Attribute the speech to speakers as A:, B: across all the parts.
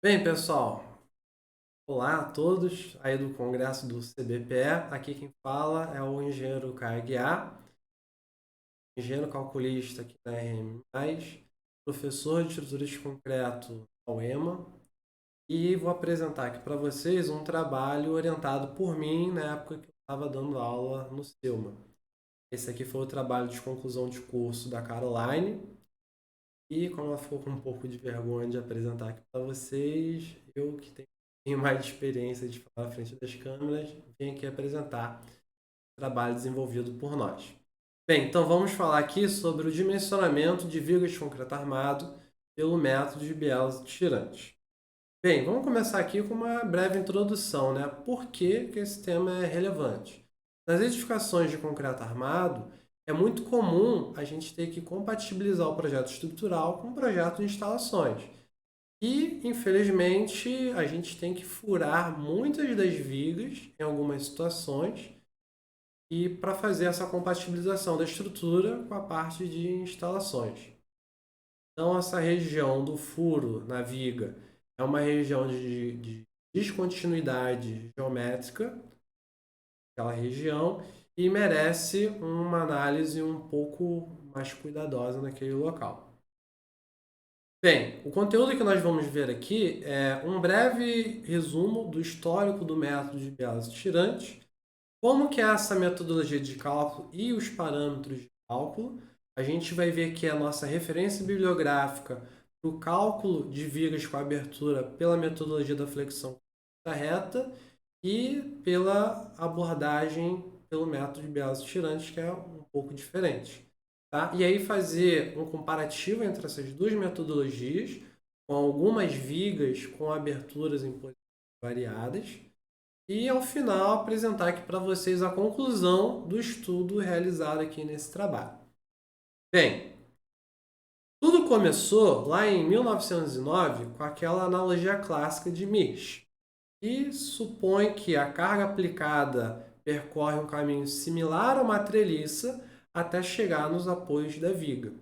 A: Bem, pessoal, olá a todos aí do Congresso do CBPE. Aqui quem fala é o engenheiro Caio Guiar, engenheiro calculista aqui na RM+, professor de estrutura de concreto da UEMA, e vou apresentar aqui para vocês um trabalho orientado por mim na época que eu estava dando aula no Silma. Esse aqui foi o trabalho de conclusão de curso da Caroline, e como ela ficou com um pouco de vergonha de apresentar aqui para vocês, eu que tenho mais experiência de falar à frente das câmeras, vim aqui apresentar o trabalho desenvolvido por nós. Bem, então vamos falar aqui sobre o dimensionamento de vigas de concreto armado pelo método de bielas tirantes. Bem, vamos começar aqui com uma breve introdução, né? Por que esse tema é relevante? Nas edificações de concreto armado, é muito comum a gente ter que compatibilizar o projeto estrutural com o projeto de instalações. E, infelizmente, a gente tem que furar muitas das vigas em algumas situações e para fazer essa compatibilização da estrutura com a parte de instalações. Então, essa região do furo na viga é uma região de descontinuidade geométrica, aquela região, e merece uma análise um pouco mais cuidadosa naquele local. Bem, o conteúdo que nós vamos ver aqui é um breve resumo do histórico do método de biase tirante, como que é essa metodologia de cálculo e os parâmetros de cálculo. A gente vai ver que a nossa referência bibliográfica para o cálculo de vigas com abertura pela metodologia da flexão reta e pela abordagem pelo método de biase tirante, que é um pouco diferente. Tá? E aí fazer um comparativo entre essas duas metodologias, com algumas vigas com aberturas em posições variadas, e ao final apresentar aqui para vocês a conclusão do estudo realizado aqui nesse trabalho. Bem, tudo começou lá em 1909 com aquela analogia clássica de Misch, e supõe que a carga aplicada percorre um caminho similar a uma treliça até chegar nos apoios da viga.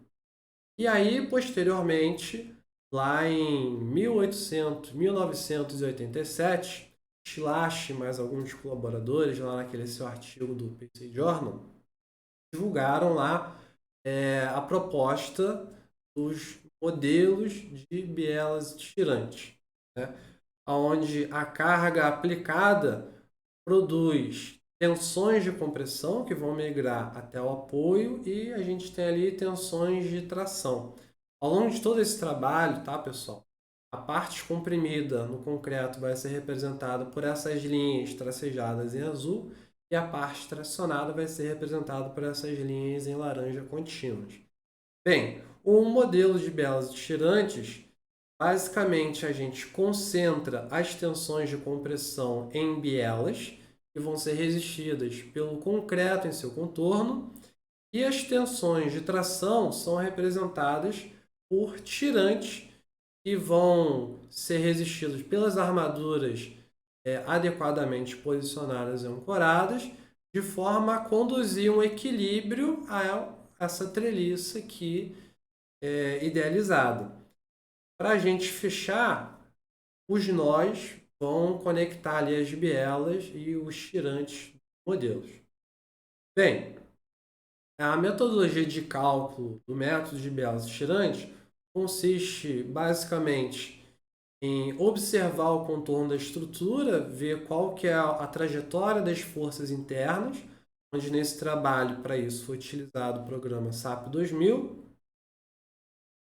A: E aí, posteriormente, lá em 1987, Schlach e mais alguns colaboradores, lá naquele seu artigo do PC Journal, divulgaram lá a proposta dos modelos de bielas tirantes, né? Onde a carga aplicada produz tensões de compressão que vão migrar até o apoio e a gente tem ali tensões de tração. Ao longo de todo esse trabalho, tá, pessoal? A parte comprimida no concreto vai ser representada por essas linhas tracejadas em azul e a parte tracionada vai ser representada por essas linhas em laranja contínuas. Bem, o modelo de bielas tirantes, basicamente a gente concentra as tensões de compressão em bielas, que vão ser resistidas pelo concreto em seu contorno, e as tensões de tração são representadas por tirantes, que vão ser resistidos pelas armaduras adequadamente posicionadas e ancoradas, de forma a conduzir um equilíbrio a essa treliça aqui idealizada. Para a gente fechar, os nós vão conectar ali as bielas e os tirantes modelos. Bem, a metodologia de cálculo do método de bielas e tirantes consiste basicamente em observar o contorno da estrutura, ver qual que é a trajetória das forças internas, onde nesse trabalho para isso foi utilizado o programa SAP 2000.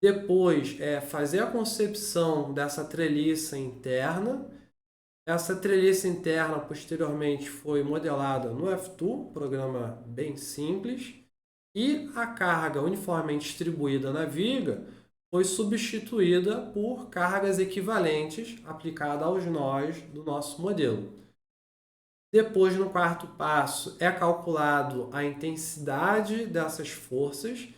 A: Depois, fazer a concepção dessa treliça interna. Essa treliça interna, posteriormente, foi modelada no F2, programa bem simples. E a carga uniformemente distribuída na viga foi substituída por cargas equivalentes aplicadas aos nós do nosso modelo. Depois, no quarto passo, é calculado a intensidade dessas forças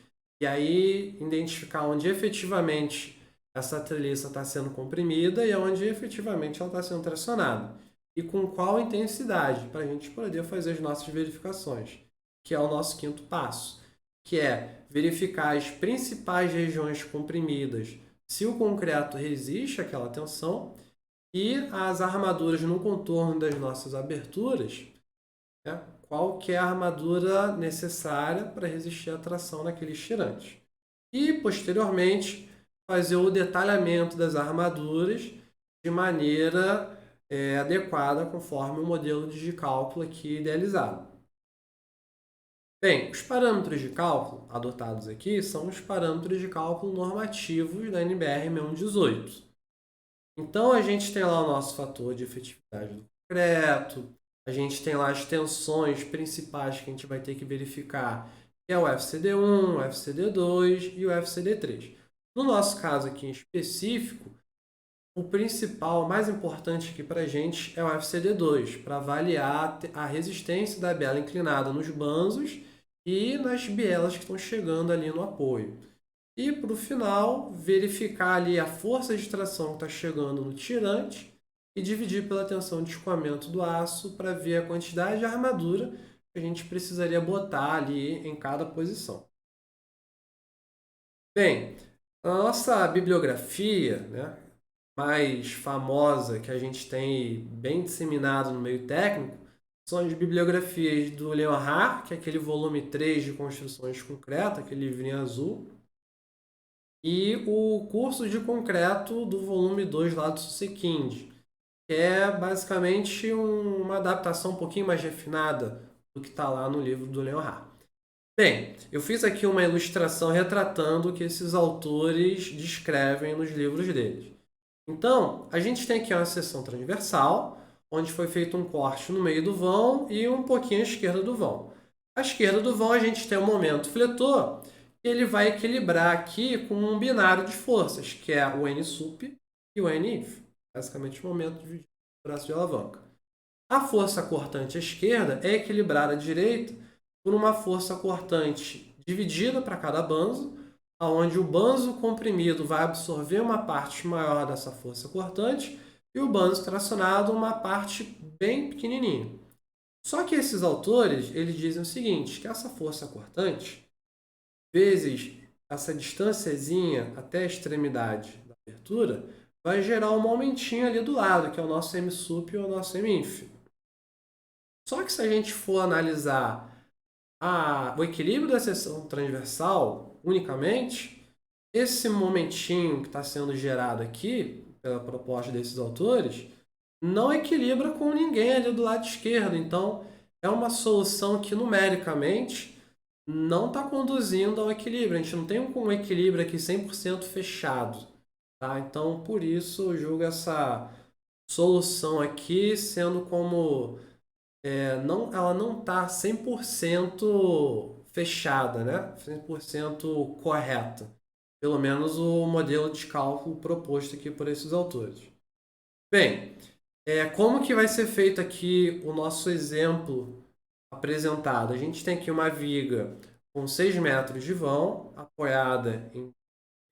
A: e aí identificar onde efetivamente essa treliça está sendo comprimida e onde efetivamente ela está sendo tracionada. E com qual intensidade, para a gente poder fazer as nossas verificações, que é o nosso quinto passo, que é verificar as principais regiões comprimidas se o concreto resiste àquela tensão e as armaduras no contorno das nossas aberturas, né, qual que é a armadura necessária para resistir à tração naqueles tirantes. E, posteriormente, fazer o detalhamento das armaduras de maneira adequada conforme o modelo de cálculo aqui idealizado. Bem, os parâmetros de cálculo adotados aqui são os parâmetros de cálculo normativos da NBR 6118. Então, a gente tem lá o nosso fator de efetividade do concreto, a gente tem lá as tensões principais que a gente vai ter que verificar, que é o FCD1, o FCD2 e o FCD3. No nosso caso aqui em específico, o principal, mais importante aqui para a gente é o FCD2, para avaliar a resistência da biela inclinada nos banzos e nas bielas que estão chegando ali no apoio. E, para o final, verificar ali a força de tração que está chegando no tirante e dividir pela tensão de escoamento do aço para ver a quantidade de armadura que a gente precisaria botar ali em cada posição. Bem, a nossa bibliografia, né, mais famosa que a gente tem bem disseminado no meio técnico são as bibliografias do Leonhard, que é aquele volume 3 de construções de concreto, aquele livrinho azul, e o curso de concreto do volume 2 lá do Susekind, que é basicamente uma adaptação um pouquinho mais refinada do que está lá no livro do Leonhard. Bem, eu fiz aqui uma ilustração retratando o que esses autores descrevem nos livros deles. Então, a gente tem aqui uma seção transversal, onde foi feito um corte no meio do vão e um pouquinho à esquerda do vão. À esquerda do vão a gente tem o momento fletor, que ele vai equilibrar aqui com um binário de forças, que é o N-sup e o N-inf. Basicamente o momento de braço de alavanca. A força cortante à esquerda é equilibrada à direita por uma força cortante dividida para cada banzo, onde o banzo comprimido vai absorver uma parte maior dessa força cortante e o banzo tracionado uma parte bem pequenininha. Só que esses autores eles dizem o seguinte, que essa força cortante, vezes essa distânciazinha até a extremidade da abertura, vai gerar um aumentinho ali do lado, que é o nosso M-sup e o nosso M-inf. Só que se a gente for analisar o equilíbrio da seção transversal unicamente, esse momentinho que está sendo gerado aqui, pela proposta desses autores, não equilibra com ninguém ali do lado esquerdo. Então, é uma solução que numericamente não está conduzindo ao equilíbrio. A gente não tem um equilíbrio aqui 100% fechado. Tá? Então, por isso, eu julgo essa solução aqui sendo como... ela não está 100% fechada, né? 100% correta. Pelo menos o modelo de cálculo proposto aqui por esses autores. Bem, como que vai ser feito aqui o nosso exemplo apresentado? A gente tem aqui uma viga com 6 metros de vão, apoiada em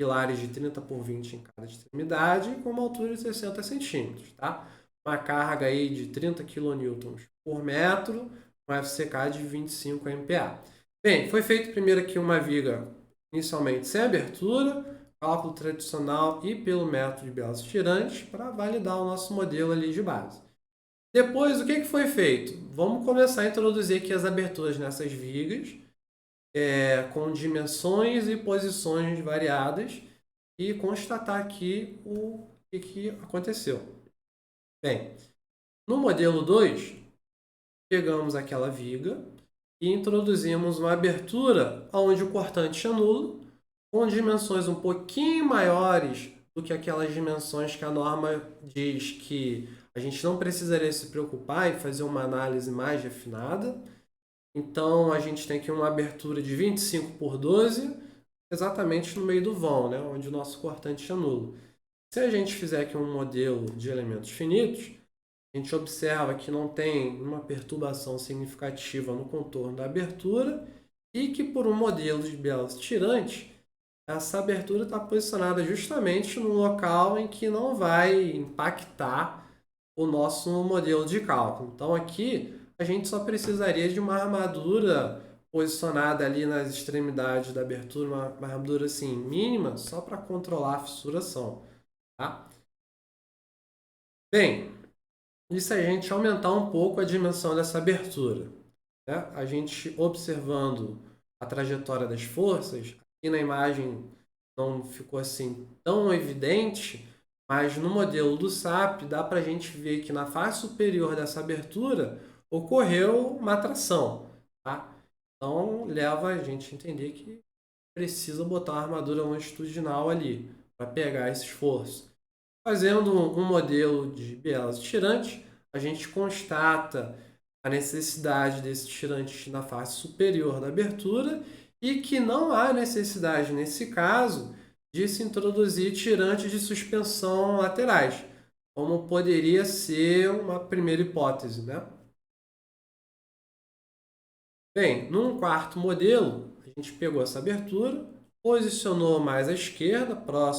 A: pilares de 30 por 20 em cada extremidade, com uma altura de 60 centímetros. Tá? Uma carga aí de 30 kN por metro, um FCK de 25 MPa. Bem, foi feito primeiro aqui uma viga inicialmente sem abertura, cálculo tradicional e pelo método de bielas tirantes para validar o nosso modelo ali de base. Depois, o que foi feito? Vamos começar a introduzir aqui as aberturas nessas vigas, com dimensões e posições variadas e constatar aqui o que aconteceu. Bem, no modelo 2, pegamos aquela viga e introduzimos uma abertura onde o cortante é nulo, com dimensões um pouquinho maiores do que aquelas dimensões que a norma diz que a gente não precisaria se preocupar em fazer uma análise mais refinada. Então, a gente tem aqui uma abertura de 25 por 12, exatamente no meio do vão, né, onde o nosso cortante é nulo. Se a gente fizer aqui um modelo de elementos finitos, a gente observa que não tem uma perturbação significativa no contorno da abertura e que, por um modelo de bielas tirantes, essa abertura está posicionada justamente no local em que não vai impactar o nosso modelo de cálculo. Então, aqui, a gente só precisaria de uma armadura posicionada ali nas extremidades da abertura, uma armadura assim mínima, só para controlar a fissuração, tá? Bem, e se a gente aumentar um pouco a dimensão dessa abertura, né? A gente observando a trajetória das forças, aqui na imagem não ficou assim tão evidente, mas no modelo do SAP dá para a gente ver que na face superior dessa abertura ocorreu uma tração, tá? Então leva a gente a entender que precisa botar uma armadura longitudinal ali para pegar esse esforço. Fazendo um modelo de bielas tirante, a gente constata a necessidade desse tirante na face superior da abertura e que não há necessidade, nesse caso, de se introduzir tirantes de suspensão laterais, como poderia ser uma primeira hipótese, né? Bem, num quarto modelo, a gente pegou essa abertura, posicionou mais à esquerda,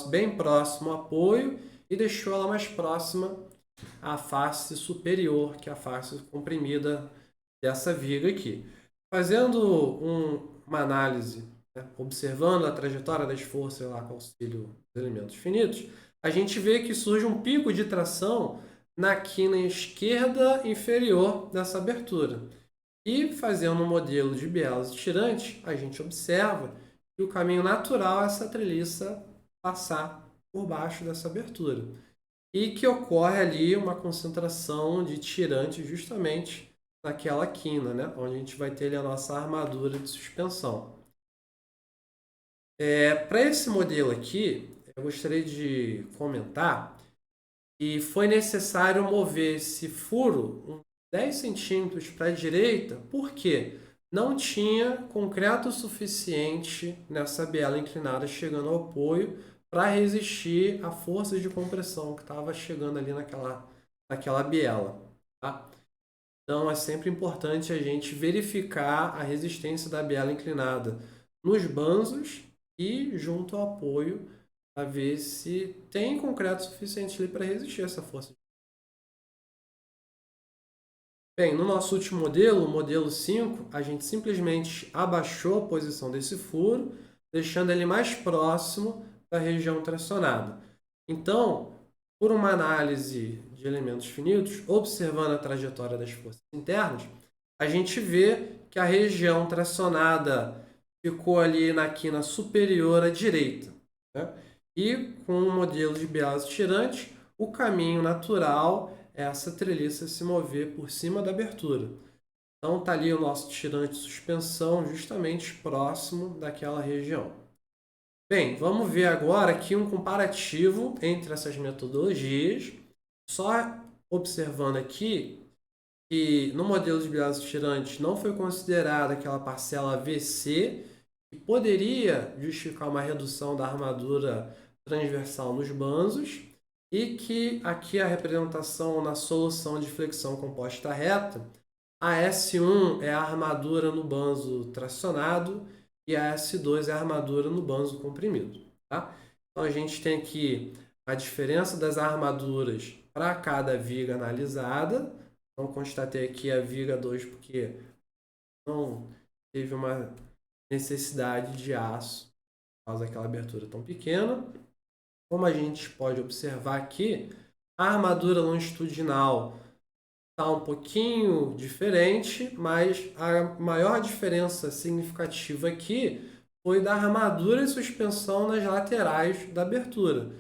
A: bem próximo ao apoio, e deixou ela mais próxima à face superior, que é a face comprimida dessa viga aqui. Fazendo uma análise, né, observando a trajetória das forças lá com auxílio dos elementos finitos, a gente vê que surge um pico de tração na quina esquerda inferior dessa abertura. E fazendo um modelo de bielose tirante, a gente observa que o caminho natural é essa treliça passar por baixo dessa abertura. E que ocorre ali uma concentração de tirante justamente naquela quina, né? Onde a gente vai ter ali a nossa armadura de suspensão. Para esse modelo aqui, eu gostaria de comentar que foi necessário mover esse furo uns 10 centímetros para a direita, porque não tinha concreto suficiente nessa biela inclinada chegando ao apoio para resistir à força de compressão que estava chegando ali naquela biela. Tá? Então é sempre importante a gente verificar a resistência da biela inclinada nos banzos e junto ao apoio para ver se tem concreto suficiente ali para resistir a essa força. Bem, no nosso último modelo, o modelo 5, a gente simplesmente abaixou a posição desse furo, deixando ele mais próximo da região tracionada. Então, por uma análise de elementos finitos, observando a trajetória das forças internas, a gente vê que a região tracionada ficou ali na quina superior à direita, né? E com o modelo de biase tirante, o caminho natural é essa treliça se mover por cima da abertura. Então está ali o nosso tirante de suspensão justamente próximo daquela região. Bem, vamos ver agora aqui um comparativo entre essas metodologias, só observando aqui que no modelo de biase tirante não foi considerada aquela parcela VC, que poderia justificar uma redução da armadura transversal nos banzos, e que aqui a representação na solução de flexão composta reta, a S1 é a armadura no banzo tracionado e a S2 é a armadura no banzo comprimido. Tá? Então a gente tem aqui a diferença das armaduras para cada viga analisada. Então constatei aqui a viga 2 porque não teve uma necessidade de aço por causa daquela abertura tão pequena. Como a gente pode observar aqui, a armadura longitudinal está um pouquinho diferente, mas a maior diferença significativa aqui foi da armadura e suspensão nas laterais da abertura,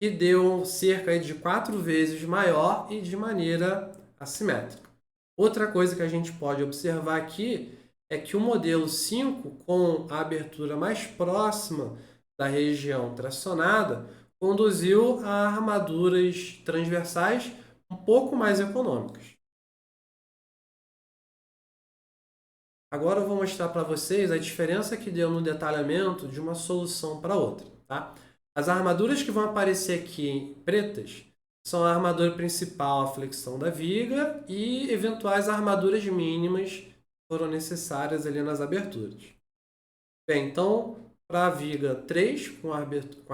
A: que deu cerca de 4 vezes maior e de maneira assimétrica. Outra coisa que a gente pode observar aqui é que o modelo 5, com a abertura mais próxima da região tracionada, conduziu a armaduras transversais um pouco mais econômicas. Agora eu vou mostrar para vocês a diferença que deu no detalhamento de uma solução para outra. Tá? As armaduras que vão aparecer aqui pretas são a armadura principal, a flexão da viga, e eventuais armaduras mínimas que foram necessárias ali nas aberturas. Bem, então, para a viga 3, com a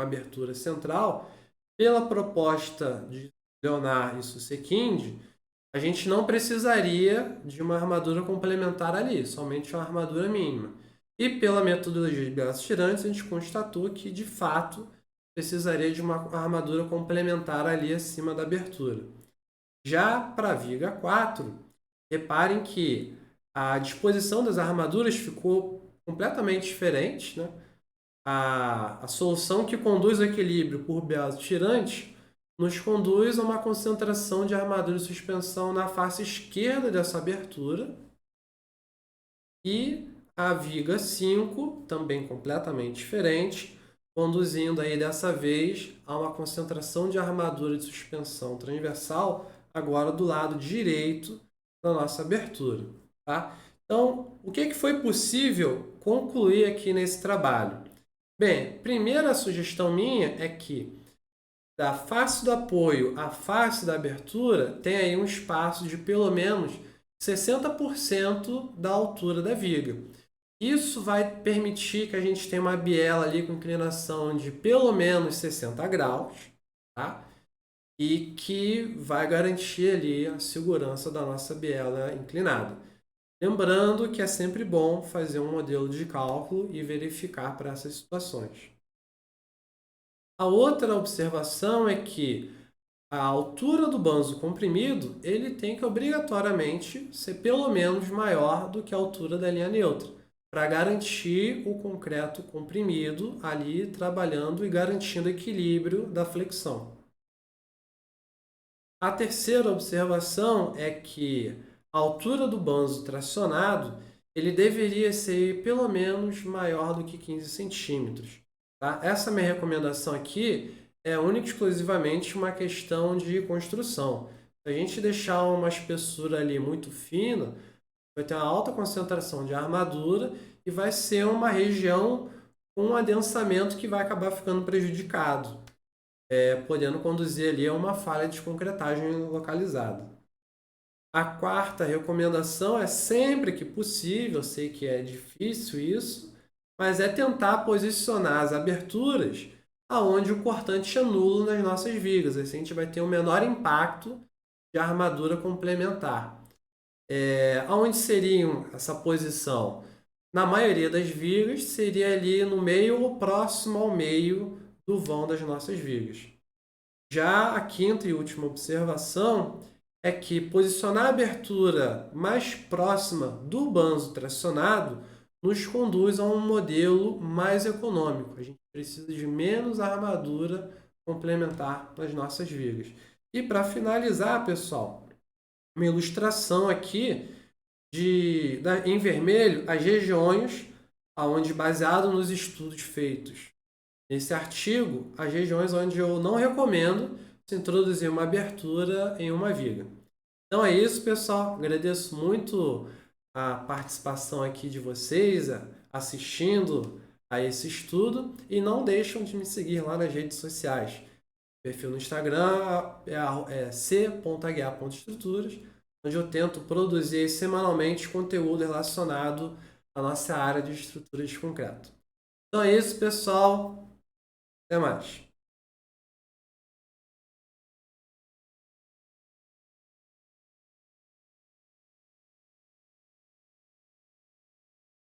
A: abertura central, pela proposta de Leonard e Sussekind, a gente não precisaria de uma armadura complementar ali, somente uma armadura mínima. E pela metodologia de biases tirantes, a gente constatou que, de fato, precisaria de uma armadura complementar ali acima da abertura. Já para a viga 4, reparem que a disposição das armaduras ficou completamente diferente, né? A solução que conduz ao equilíbrio por biases tirantes nos conduz a uma concentração de armadura de suspensão na face esquerda dessa abertura. E a viga 5, também completamente diferente, conduzindo aí dessa vez a uma concentração de armadura de suspensão transversal, agora do lado direito da nossa abertura. Tá? Então, o que foi possível concluir aqui nesse trabalho? Bem, primeira sugestão minha é que da face do apoio à face da abertura tem aí um espaço de pelo menos 60% da altura da viga. Isso vai permitir que a gente tenha uma biela ali com inclinação de pelo menos 60 graus, tá? E que vai garantir ali a segurança da nossa biela inclinada. Lembrando que é sempre bom fazer um modelo de cálculo e verificar para essas situações. A outra observação é que a altura do banzo comprimido ele tem que obrigatoriamente ser pelo menos maior do que a altura da linha neutra, para garantir o concreto comprimido ali trabalhando e garantindo o equilíbrio da flexão. A terceira observação é que a altura do banzo tracionado ele deveria ser pelo menos maior do que 15 centímetros. Tá? Essa minha recomendação aqui é única e exclusivamente uma questão de construção. Se a gente deixar uma espessura ali muito fina, vai ter uma alta concentração de armadura e vai ser uma região com um adensamento que vai acabar ficando prejudicado, podendo conduzir ali a uma falha de concretagem localizada. A quarta recomendação é sempre que possível, sei que é difícil isso, mas é tentar posicionar as aberturas aonde o cortante é nulo nas nossas vigas. Assim a gente vai ter um menor impacto de armadura complementar. Aonde seria essa posição? Na maioria das vigas, seria ali no meio ou próximo ao meio do vão das nossas vigas. Já a quinta e última observação é que posicionar a abertura mais próxima do banzo tracionado nos conduz a um modelo mais econômico. A gente precisa de menos armadura complementar nas nossas vigas. E para finalizar, pessoal, uma ilustração aqui em vermelho as regiões onde, baseado nos estudos feitos nesse artigo, as regiões onde eu não recomendo se introduzir uma abertura em uma viga. Então é isso, pessoal. Agradeço muito a participação aqui de vocês, assistindo a esse estudo, e não deixam de me seguir lá nas redes sociais. O perfil no Instagram é c.aguiar.estruturas, onde eu tento produzir semanalmente conteúdo relacionado à nossa área de estruturas de concreto. Então é isso, pessoal. Até mais.